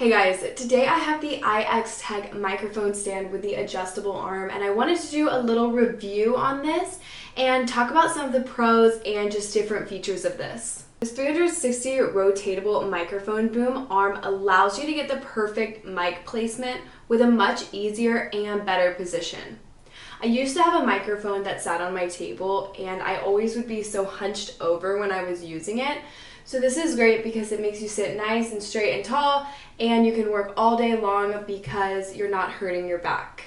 Hey guys, today I have the I-XTECH microphone stand with the adjustable arm, and I wanted to do a little review on this and talk about some of the pros and just different features of this. This 360 rotatable microphone boom arm allows you to get the perfect mic placement with a much easier and better position. I used to have a microphone that sat on my table and I always would be so hunched over when I was using it. So this is great because it makes you sit nice and straight and tall, and you can work all day long because you're not hurting your back.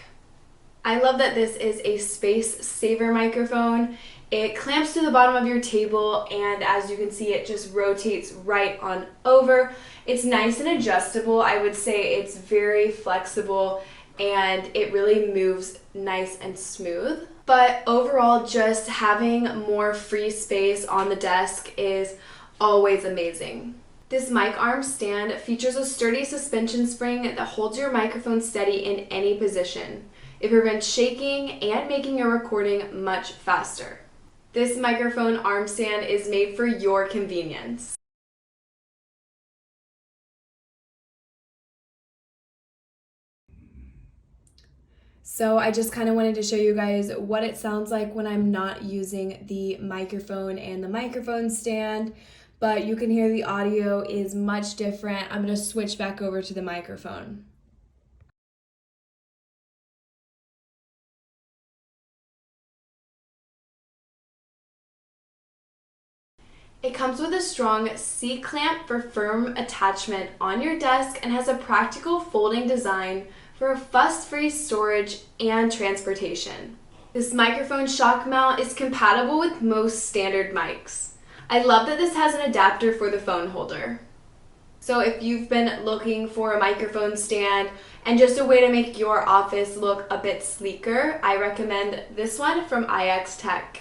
I love that this is a space saver microphone. It clamps to the bottom of your table, and as you can see, it just rotates right on over. It's nice and adjustable. I would say it's very flexible and it really moves nice and smooth. But overall, just having more free space on the desk is always amazing. This mic arm stand features a sturdy suspension spring that holds your microphone steady in any position. It prevents shaking and making your recording much faster. This microphone arm stand is made for your convenience. So I just kind of wanted to show you guys what it sounds like when I'm not using the microphone and the microphone stand, but you can hear the audio is much different. I'm going to switch back over to the microphone. It comes with a strong C-clamp for firm attachment on your desk and has a practical folding design for a fuss-free storage and transportation. This microphone shock mount is compatible with most standard mics. I love that this has an adapter for the phone holder. So if you've been looking for a microphone stand and just a way to make your office look a bit sleeker, I recommend this one from I-XTECH.